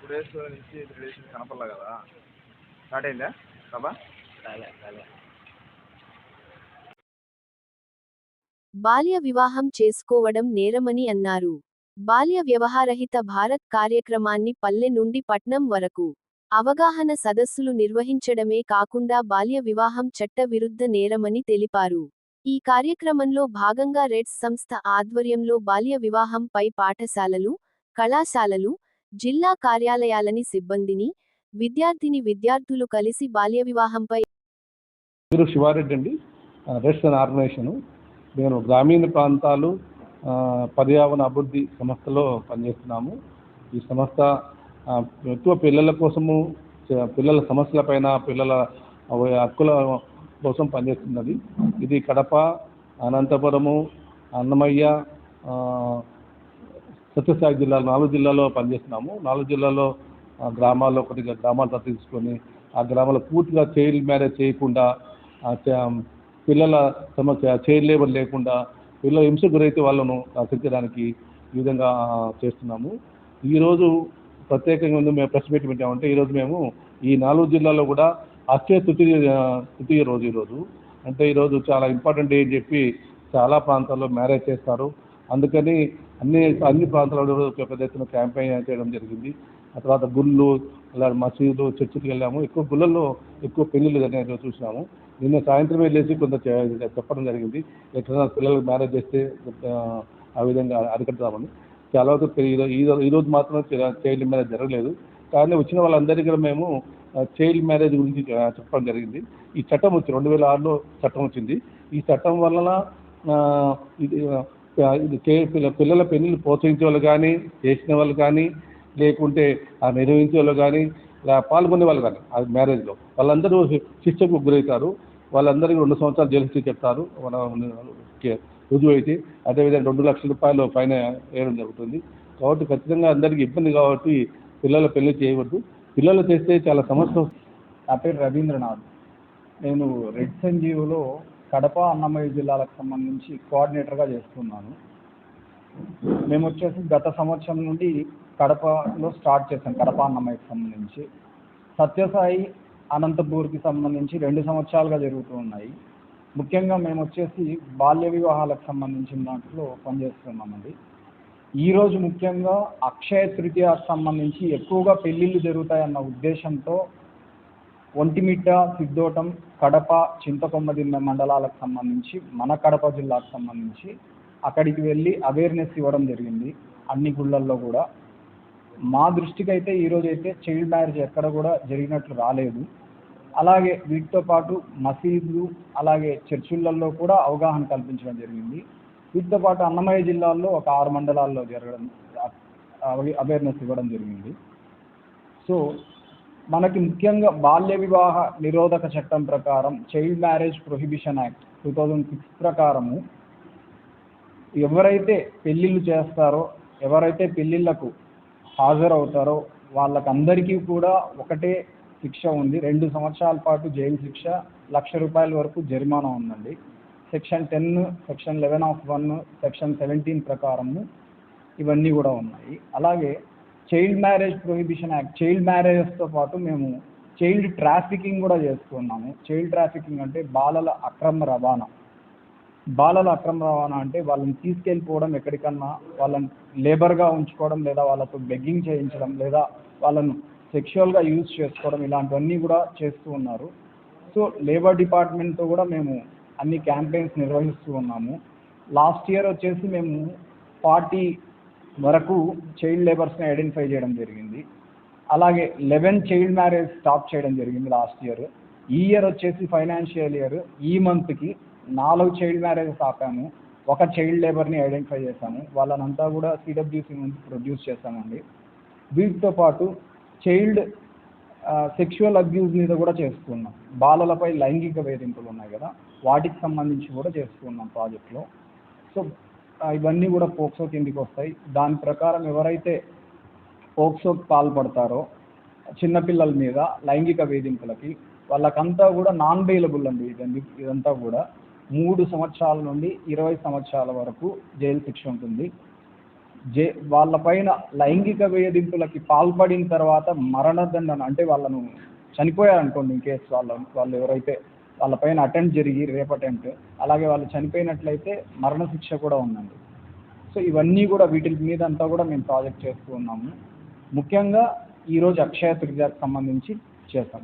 Days నుంచి 3 days నుంచి కనపడలే కదా, స్టార్ట్ అయిందా సభ? బాల్య వివాహం చేసుకోవడం నేరమని అన్నారు. బాల్య వ్యవహారహిత భారత్ కార్యక్రమాన్ని పల్లె నుండి పట్నం వరకు అవగాహన సదస్సులు నిర్వహించడమే కాకుండా బాల్య వివాహం చట్ట విరుద్ధ నేరమని తెలిపారు. ఈ కార్యక్రమంలో భాగంగా రెడ్స్ సంస్థ ఆధ్వర్యంలో బాల్య వివాహంపై పాఠశాలలు, కళాశాలలు, జిల్లా కార్యాలయాలని సిబ్బందిని, విద్యార్థులు కలిసి బాల్య వివాహంపై శివారెడ్డి అండి, రెడ్స్ అనే ఆర్గనైజేషన్. నేను గ్రామీణ ప్రాంతాలు పర్యావరణ అభివృద్ధి సంస్థలో పనిచేస్తున్నాము. ఈ సంస్థ ఎక్కువ పిల్లల కోసము, పిల్లల సమస్యలపైన, పిల్లల హక్కుల కోసం పనిచేస్తున్నది. ఇది కడప, అనంతపురము, అన్నమయ్య, సత్యసాయి జిల్లాలో 4 జిల్లాల్లో పనిచేస్తున్నాము. 4 జిల్లాల్లో గ్రామాల్లో కొద్దిగా గ్రామాలతో తీసుకొని ఆ గ్రామాల్లో పూర్తిగా చైల్డ్ మ్యారేజ్ చేయకుండా, పిల్లల సమస్య చైల్డ్ లేబర్ లేకుండా, పిల్లల హింసకు గురైతే వాళ్ళను రక్షించడానికి ఈ విధంగా చేస్తున్నాము. ఈరోజు ప్రత్యేకంగా మేము ప్రెస్ మీట్ పెట్టామంటే, ఈరోజు మేము ఈ 4 జిల్లాల్లో కూడా అక్షయ తృతీయ రోజు ఈరోజు. అంటే ఈరోజు చాలా ఇంపార్టెంట్ డే అని చెప్పి చాలా ప్రాంతాల్లో మ్యారేజ్ చేస్తారు. అందుకని అన్ని ప్రాంతాల్లో పెద్ద ఎత్తున క్యాంపెయిన్ చేయడం జరిగింది. ఆ తర్వాత గుళ్ళు, అలా మసీదులు, చర్చికి వెళ్ళాము. ఎక్కువ గుళ్ళల్లో ఎక్కువ పెళ్ళిళ్ళు అనేది చూసినాము. నిన్న సాయంత్రం వెళ్ళేసి కొంత చెప్పడం జరిగింది, ఎట్లా పిల్లలకు మ్యారేజ్ చేస్తే ఆ విధంగా అరికడతామని. చాలా వరకు ఈరోజు మాత్రం చైల్డ్ మ్యారేజ్ జరగలేదు. కానీ వచ్చిన వాళ్ళందరికీ కూడా మేము చైల్డ్ మ్యారేజ్ గురించి చెప్పడం జరిగింది. ఈ చట్టం వచ్చి 2006లో చట్టం వచ్చింది. ఈ చట్టం వలన పిల్లల పెళ్ళిళ్ళు ప్రోత్సహించే వాళ్ళు కానీ, చేసిన వాళ్ళు కానీ, లేకుంటే ఆ నిర్వహించే వాళ్ళు కానీ, పాల్గొనే వాళ్ళు కానీ ఆ మ్యారేజ్లో వాళ్ళందరూ శిక్షకు గురవుతారు. వాళ్ళందరికీ 2 సంవత్సరాలు జైలు శిక్ష చెప్తారు రుజువు అయితే. అదేవిధంగా 2 లక్షల రూపాయలు ఫైన్ వేయడం జరుగుతుంది. కాబట్టి ఖచ్చితంగా అందరికీ ఇబ్బంది కాబట్టి పిల్లల పెళ్లి చేయవద్దు. పిల్లలు చేస్తే చాలా సమస్య. నా పేరు రవీంద్రనాథ్. నేను రెడ్స్ ఎన్జిఓలో కడప, అన్నమయ్య జిల్లాలకు సంబంధించి కోఆర్డినేటర్గా చేస్తున్నాను. మేము వచ్చేసి గత సంవత్సరం నుండి కడపలో స్టార్ట్ చేశాం. కడప, అన్నమయ్యకి సంబంధించి. సత్యసాయి, అనంతపూర్కి సంబంధించి 2 సంవత్సరాలుగా జరుగుతూ ఉన్నాయి. ముఖ్యంగా మేము వచ్చేసి బాల్య వివాహాలకు సంబంధించిన దాంట్లో పనిచేస్తున్నామండి. ఈరోజు ముఖ్యంగా అక్షయ తృతీయకు సంబంధించి ఎక్కువగా పెళ్ళిళ్ళు జరుగుతాయన్న ఉద్దేశంతో ఒంటిమిట్ట, సిద్ధోటం, కడప, చింతకొమ్మదిన్న మండలాలకు సంబంధించి, మన కడప జిల్లాకు సంబంధించి అక్కడికి వెళ్ళి అవేర్నెస్ ఇవ్వడం జరిగింది. అన్ని గుళ్ళల్లో కూడా మా దృష్టికి అయితే ఈరోజు అయితే చైల్డ్ మ్యారేజ్ ఎక్కడ కూడా జరిగినట్లు రాలేదు. అలాగే వీటితో పాటు మసీదులు, అలాగే చర్చిలలో కూడా అవగాహన కల్పించడం జరిగింది. వీటితో పాటు అన్నమయ్య జిల్లాలో ఒక 6 మండలాల్లో జరగడం, అవేర్నెస్ ఇవ్వడం జరిగింది. సో మనకి ముఖ్యంగా బాల్య వివాహ నిరోధక చట్టం ప్రకారం, చైల్డ్ మ్యారేజ్ ప్రొహిబిషన్ యాక్ట్ 2006 ప్రకారము ఎవరైతే పెళ్ళిళ్ళు చేస్తారో, ఎవరైతే పెళ్ళిళ్ళకు హాజరవుతారో వాళ్ళకందరికీ కూడా ఒకటే శిక్ష ఉంది. 2 సంవత్సరాల పాటు జైలు శిక్ష, 1,00,000 రూపాయల వరకు జరిమానా ఉందండి. సెక్షన్ 10, సెక్షన్ 11 ఆఫ్ 1, సెక్షన్ 17 ప్రకారము ఇవన్నీ కూడా ఉన్నాయి. అలాగే child marriage prohibition act, child మ్యారేజెస్తో పాటు మేము చైల్డ్ ట్రాఫికింగ్ కూడా చేస్తున్నాము. చైల్డ్ ట్రాఫికింగ్ అంటే బాలల అక్రమ రవాణా. బాలల అక్రమ రవాణా అంటే వాళ్ళని తీసుకెళ్ళిపోవడం, ఎక్కడికన్నా వాళ్ళని లేబర్గా ఉంచుకోవడం, లేదా వాళ్ళతో బెగ్గింగ్ చేయించడం, లేదా వాళ్ళను సెక్షువల్గా యూజ్ చేసుకోవడం, ఇలాంటివన్నీ కూడా చేస్తూ ఉన్నారు. సో లేబర్ డిపార్ట్మెంట్తో కూడా మేము అన్ని క్యాంపెయిన్స్ నిర్వహిస్తూ ఉన్నాము. లాస్ట్ ఇయర్ వచ్చేసి మేము 40 వరకు చైల్డ్ లేబర్స్ని ఐడెంటిఫై చేయడం జరిగింది. అలాగే 11 చైల్డ్ మ్యారేజ్ స్టాప్ చేయడం జరిగింది లాస్ట్ ఇయర్. ఈ ఇయర్ వచ్చేసి ఫైనాన్షియల్ ఇయర్ ఈ మంత్కి 4 చైల్డ్ మ్యారేజెస్ ఆపాము. 1 చైల్డ్ లేబర్ని ఐడెంటిఫై చేశాము. వాళ్ళనంతా కూడా CWC నుంచి ప్రొడ్యూస్ చేశామండి. వీటితో పాటు చైల్డ్ సెక్షువల్ అబ్యూజ్ మీద కూడా చేస్తున్నాం. బాలలపై లైంగిక వేధింపులు ఉన్నాయి కదా, వాటికి సంబంధించి కూడా చేస్తున్నాం ప్రాజెక్ట్లో. సో ఇవన్నీ కూడా పోక్సో కిందికి వస్తాయి. దాని ప్రకారం ఎవరైతే పోక్సోకి పాల్పడతారో చిన్నపిల్లల మీద లైంగిక వేధింపులకి, వాళ్ళకంతా కూడా నాన్ బెయిలబుల్ అండి. ఇదంతా కూడా 3 సంవత్సరాల నుండి 20 సంవత్సరాల వరకు జైలు శిక్ష ఉంటుంది. వాళ్ళపైన లైంగిక వేధింపులకి పాల్పడిన తర్వాత మరణదండన అంటే వాళ్ళను చనిపోయారనుకోండి, ఇన్ కేసు వాళ్ళు ఎవరైతే వాళ్ళపైన అటెంప్ట్ జరిగి రేప్ అటెంప్ట్, అలాగే వాళ్ళు చనిపోయినట్లయితే మరణశిక్ష కూడా ఉందండి. సో ఇవన్నీ కూడా వీటి మీద అంతా కూడా మేము ప్రాజెక్ట్ చేస్తూ ఉన్నాము. ముఖ్యంగా ఈరోజు అక్షయ తృతీయకు సంబంధించి చేస్తాం.